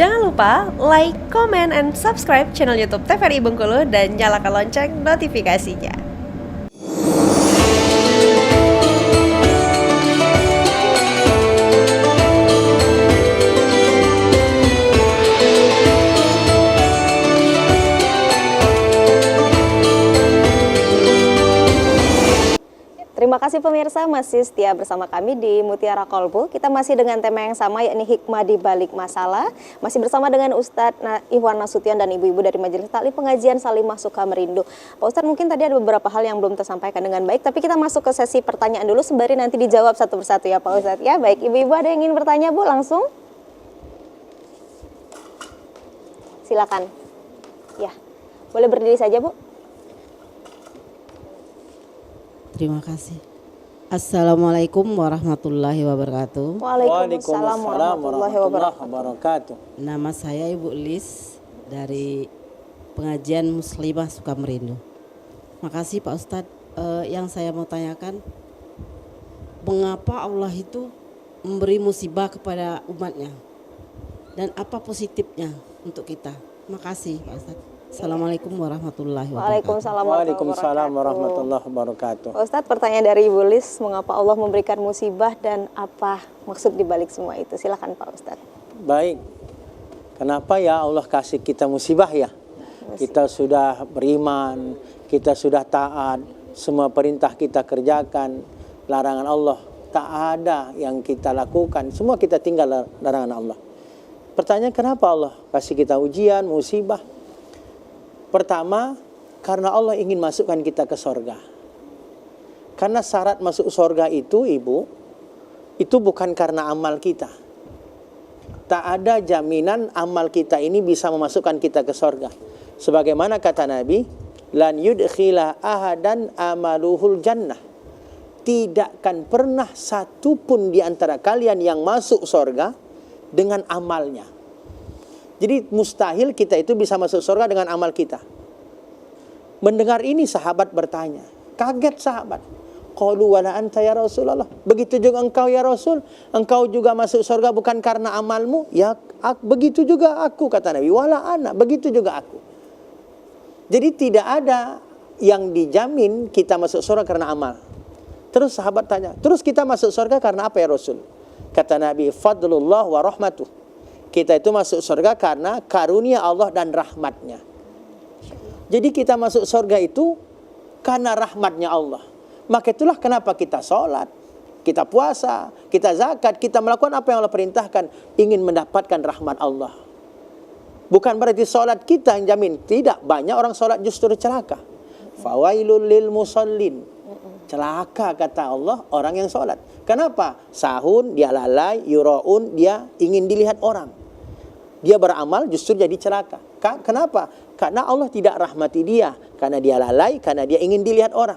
Jangan lupa like, comment, and subscribe channel YouTube TVRI Bengkulu dan nyalakan lonceng notifikasinya. Terima kasih pemirsa masih setia bersama kami di Mutiara Kolbu. Kita masih dengan tema yang sama, yakni hikmah di balik masalah. Masih bersama dengan Ustadz Ikhwan Nasution dan ibu-ibu dari Majelis Taklim Pengajian Salimah Sukamerindu. Pak Ustadz, mungkin tadi ada beberapa hal yang belum tersampaikan dengan baik, tapi kita masuk ke sesi pertanyaan dulu sembari nanti dijawab satu persatu ya Pak Ustadz. Ya baik, ibu-ibu ada yang ingin bertanya Bu langsung? Silakan. Ya, boleh berdiri saja Bu. Terima kasih. Assalamualaikum warahmatullahi wabarakatuh. Waalaikumsalam warahmatullahi wabarakatuh. Nama saya Ibu Lis dari Pengajian Muslimah Sukamerindu. Makasih Pak Ustadz. Yang saya mau tanyakan, mengapa Allah itu memberi musibah kepada umatnya? Dan apa positifnya untuk kita? Makasih Pak Ustadz. Assalamualaikum warahmatullahi wabarakatuh. Waalaikumsalam warahmatullahi wabarakatuh. Pak Ustadz, pertanyaan dari Ibu Lis, mengapa Allah memberikan musibah dan apa maksud dibalik semua itu? Silakan Pak Ustadz. Baik, kenapa ya Allah kasih kita musibah ya? Kita sudah beriman, kita sudah taat, semua perintah kita kerjakan, larangan Allah tak ada yang kita lakukan, semua kita tinggal larangan Allah. Pertanyaan kenapa Allah kasih kita ujian, musibah? Pertama, karena Allah ingin masukkan kita ke sorga. Karena syarat masuk sorga itu, Ibu, itu bukan karena amal kita. Tak ada jaminan amal kita ini bisa memasukkan kita ke sorga. Sebagaimana kata Nabi, lan yudkhila ahadan amaluhul jannah. Tidak akan pernah satu pun di antara kalian yang masuk sorga dengan amalnya. Jadi mustahil kita itu bisa masuk surga dengan amal kita. Mendengar ini sahabat bertanya, kaget sahabat. Qalu wala anta ya Rasulullah. Begitu juga engkau ya Rasul, engkau juga masuk surga bukan karena amalmu? Ya, begitu juga aku, kata Nabi. Wala ana, begitu juga aku. Jadi tidak ada yang dijamin kita masuk surga karena amal. Terus sahabat tanya, terus kita masuk surga karena apa ya Rasul? Kata Nabi, fadlullah wa rahmatuh. Kita itu masuk surga karena karunia Allah dan rahmatnya. Jadi kita masuk surga itu karena rahmatnya Allah. Maka itulah kenapa kita sholat, kita puasa, kita zakat, kita melakukan apa yang Allah perintahkan, ingin mendapatkan rahmat Allah. Bukan berarti sholat kita yang jamin. Tidak, banyak orang sholat justru celaka. Fawailul lil musallin. Celaka kata Allah orang yang sholat. Kenapa? Sahun, dia lalai, yuraun, dia ingin dilihat orang. Dia beramal justru jadi celaka. Kenapa? Karena Allah tidak rahmati dia. Karena dia lalai, karena dia ingin dilihat orang.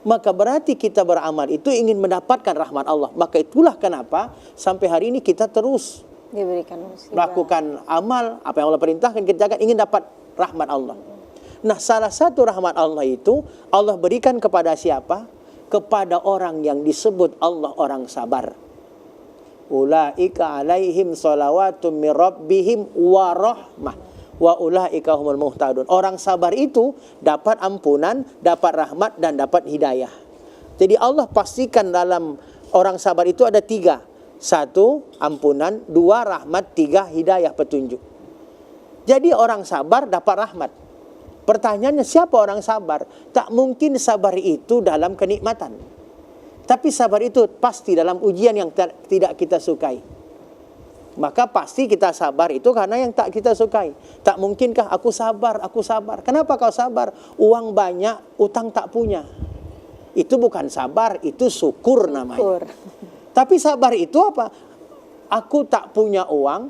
Maka berarti kita beramal itu ingin mendapatkan rahmat Allah. Maka itulah kenapa sampai hari ini kita terus diberikan musibah, melakukan amal, apa yang Allah perintahkan, kita akan ingin dapat rahmat Allah. Nah, salah satu rahmat Allah itu Allah berikan kepada siapa? Kepada orang yang disebut Allah orang sabar. Ulaika alaihim sholawatun min rabbihim wa rahmah wa ulaika humul muhtadun. Orang sabar itu dapat ampunan, dapat rahmat dan dapat hidayah. Jadi Allah pastikan dalam orang sabar itu ada 3. 1, ampunan, 2, rahmat, 3, hidayah, petunjuk. Jadi orang sabar dapat rahmat. Pertanyaannya, siapa orang sabar? Tak mungkin sabar itu dalam kenikmatan. Tapi sabar itu pasti dalam ujian yang tidak kita sukai. Maka pasti kita sabar itu karena yang tak kita sukai. Tak mungkinkah aku sabar, aku sabar. Kenapa kau sabar? Uang banyak, utang tak punya. Itu bukan sabar, itu syukur namanya. Tapi sabar itu apa? Aku tak punya uang,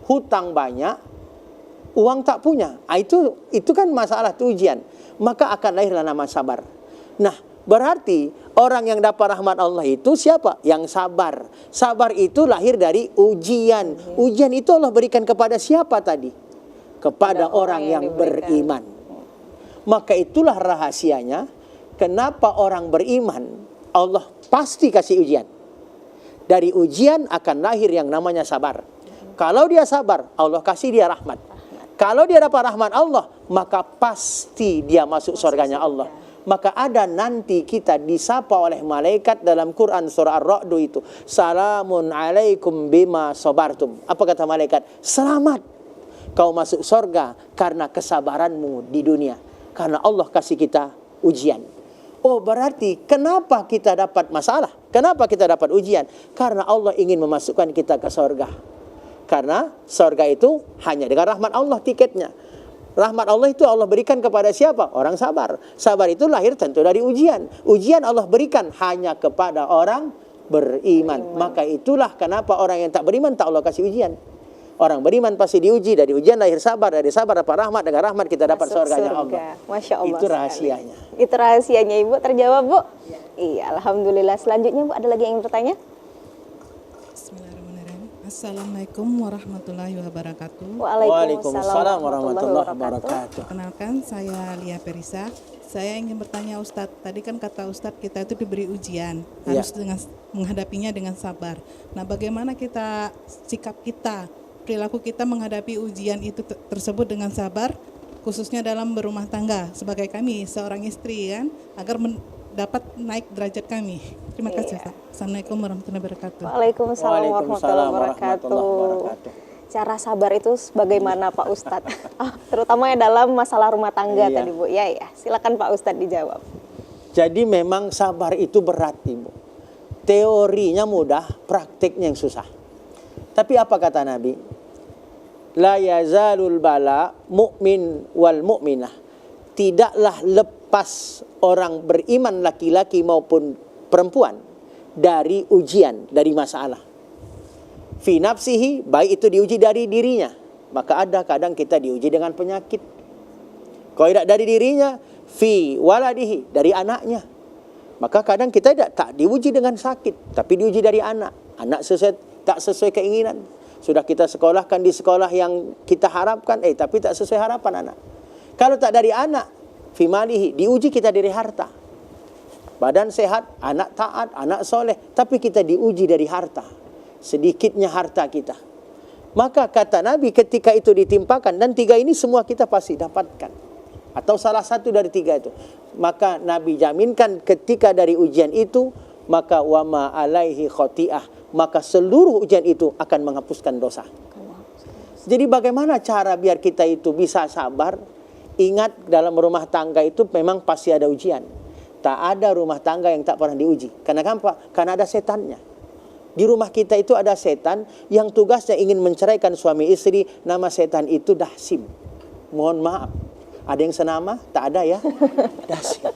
hutang banyak, uang tak punya. Itu kan masalah itu ujian. Maka akan lahirlah nama sabar. Nah, berarti orang yang dapat rahmat Allah itu siapa? Yang sabar. Sabar itu lahir dari ujian. Ujian itu Allah berikan kepada siapa tadi? Kepada orang yang beriman. Maka itulah rahasianya. Kenapa orang beriman Allah pasti kasih ujian. Dari ujian akan lahir yang namanya sabar. Kalau dia sabar, Allah kasih dia rahmat. Kalau dia dapat rahmat Allah, maka pasti dia masuk surganya Allah. Maka ada nanti kita disapa oleh malaikat dalam Quran surah Ar-Ra'd itu. Salamun alaikum bima sabartum. Apa kata malaikat? Selamat kau masuk surga karena kesabaranmu di dunia. Karena Allah kasih kita ujian. Oh, berarti kenapa kita dapat masalah? Kenapa kita dapat ujian? Karena Allah ingin memasukkan kita ke surga. Karena surga itu hanya dengan rahmat Allah tiketnya. Rahmat Allah itu Allah berikan kepada siapa? Orang sabar. Sabar itu lahir tentu dari ujian. Ujian Allah berikan hanya kepada orang beriman. Maka itulah kenapa orang yang tak beriman tak Allah kasih ujian. Orang beriman pasti diuji. Dari ujian lahir sabar. Dari sabar dapat rahmat. Dengan rahmat kita dapat surganya Allah. Masya Allah. Itu rahasianya. Itu rahasianya, Ibu. Terjawab, Bu? Iya, Alhamdulillah. Selanjutnya, Bu, ada lagi yang ingin bertanya? Bismillahirrahmanirrahim. Assalamualaikum warahmatullahi wabarakatuh. Waalaikumsalam warahmatullahi wabarakatuh. Perkenalkan, saya Lia Perisa. Saya ingin bertanya Ustadz, tadi kan kata Ustadz kita itu diberi ujian, harus dengan menghadapinya dengan sabar. Nah, bagaimana sikap kita, perilaku kita menghadapi ujian itu tersebut dengan sabar, khususnya dalam berumah tangga sebagai kami seorang istri kan, agar dapat naik derajat kami. Terima kasih. Assalamualaikum warahmatullahi wabarakatuh. Waalaikumsalam warahmatullahi wabarakatuh. Cara sabar itu bagaimana Pak Ustadz? Terutama dalam masalah rumah tangga tadi, Bu. Ya, silakan Pak Ustadz dijawab. Jadi memang sabar itu berat, Ibu. Teorinya mudah, praktiknya yang susah. Tapi apa kata Nabi? La yazalul bala mu'min wal mu'minah. Tidaklah lepas orang beriman laki-laki maupun perempuan dari ujian, dari masalah. Fi nafsihi, baik itu diuji dari dirinya. Maka ada kadang kita diuji dengan penyakit. Kalau tidak dari dirinya, fi waladihi, dari anaknya. Maka kadang kita tak diuji dengan sakit, tapi diuji dari anak. Anak tak sesuai keinginan. Sudah kita sekolahkan di sekolah yang kita harapkan, tapi tak sesuai harapan anak. Kalau tak dari anak, fi malihi, diuji kita dari harta. Badan sehat, anak taat, anak soleh, tapi kita diuji dari harta. Sedikitnya harta kita. Maka kata Nabi ketika itu ditimpakan, dan tiga ini semua kita pasti dapatkan. Atau salah satu dari tiga itu. Maka Nabi jaminkan ketika dari ujian itu, maka wama alaihi khoti'ah. Maka seluruh ujian itu akan menghapuskan dosa. Jadi bagaimana cara biar kita itu bisa sabar? Ingat dalam rumah tangga itu memang pasti ada ujian. Tak ada rumah tangga yang tak pernah diuji. Kenapa? Karena ada setannya. Di rumah kita itu ada setan yang tugasnya ingin menceraikan suami istri. Nama setan itu Dahsim. Mohon maaf. Ada yang senama? Tak ada ya? Dahsim.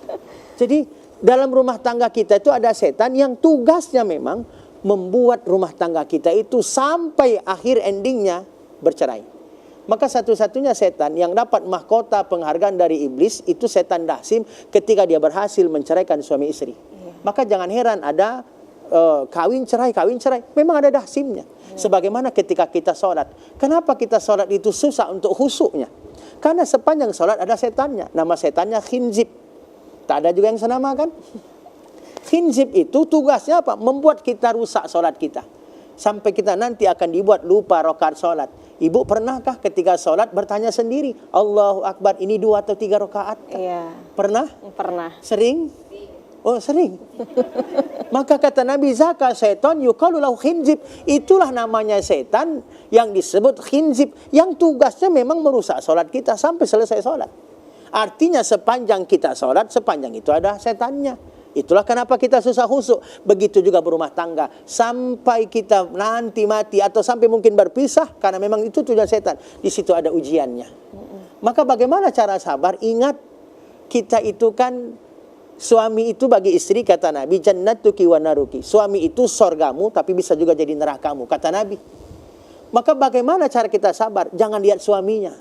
Jadi dalam rumah tangga kita itu ada setan yang tugasnya memang membuat rumah tangga kita itu sampai akhir endingnya bercerai. Maka satu-satunya setan yang dapat mahkota penghargaan dari iblis itu setan Dahsim ketika dia berhasil menceraikan suami istri. Maka jangan heran ada kawin cerai. Memang ada Dahsimnya. Sebagaimana ketika kita sholat. Kenapa kita sholat itu susah untuk khusyuknya? Karena sepanjang sholat ada setannya. Nama setannya Khinzib. Tak ada juga yang senama kan? Khinzib itu tugasnya apa? Membuat kita rusak sholat kita. Sampai kita nanti akan dibuat lupa rakaat sholat. Ibu pernahkah ketika sholat bertanya sendiri, Allahu Akbar, ini 2 atau 3 rakaat? Iya. Pernah? Pernah. Sering? Oh, sering. Maka kata Nabi, zaka syaitan yuqalu lahu khinzib. Itulah namanya setan yang disebut khinzib, yang tugasnya memang merusak sholat kita sampai selesai sholat. Artinya sepanjang kita sholat, sepanjang itu ada setannya. Itulah kenapa kita susah khusyuk. Begitu juga berumah tangga. Sampai kita nanti mati atau sampai mungkin berpisah, karena memang itu tujuan setan. Di situ ada ujiannya. Maka bagaimana cara sabar? Ingat, kita itu kan suami itu bagi istri, kata Nabi, jannatuki wa naruki. Suami itu sorgamu, tapi bisa juga jadi nerakamu, kata Nabi. Maka bagaimana cara kita sabar? Jangan lihat suaminya,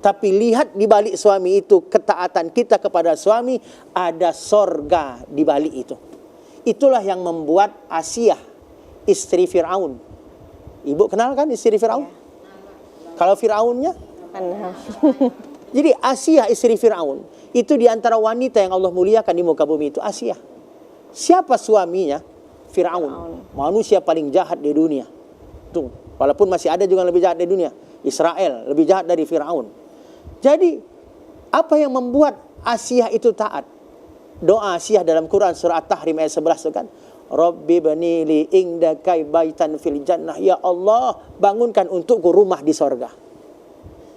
tapi lihat di balik suami itu, ketaatan kita kepada suami, ada sorga di balik itu. Itulah yang membuat Asia, istri Fir'aun. Ibu kenal kan istri Fir'aun? Kalau Fir'aunnya? Jadi Asia, istri Fir'aun. Itu di antara wanita yang Allah muliakan di muka bumi itu Asia. Siapa suaminya? Fir'aun. Manusia paling jahat di dunia. tuh. Walaupun masih ada juga yang lebih jahat di dunia. Israel lebih jahat dari Firaun. Jadi apa yang membuat Asiyah itu taat? Doa Asiyah dalam Quran surah At-Tahrim ayat 11 itu kan, Rabbi banili indaka baitan fil jannah. Ya Allah, bangunkan untukku rumah di sorga.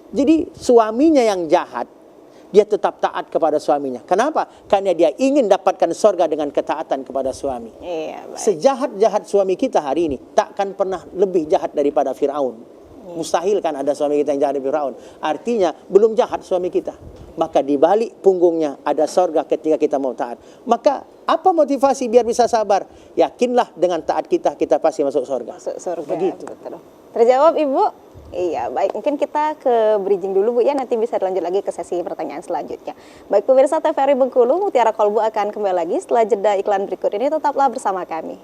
Jadi suaminya yang jahat, dia tetap taat kepada suaminya. Kenapa? Karena dia ingin dapatkan sorga dengan ketaatan kepada suami. Iya, baik. Sejahat-jahat suami kita hari ini, takkan pernah lebih jahat daripada Firaun. Mustahil kan ada suami kita yang jahat daripada Firaun. Artinya belum jahat suami kita. Maka di balik punggungnya ada sorga ketika kita mau taat. Maka apa motivasi biar bisa sabar? Yakinlah dengan taat kita pasti masuk sorga. Masuk surga. Begitu. Betul. Terjawab Ibu? Iya, baik. Mungkin kita ke bridging dulu Bu ya, nanti bisa lanjut lagi ke sesi pertanyaan selanjutnya. Baik pemirsa TVRI Bengkulu, Mutiara Kolbu akan kembali lagi setelah jeda iklan berikut ini, tetaplah bersama kami.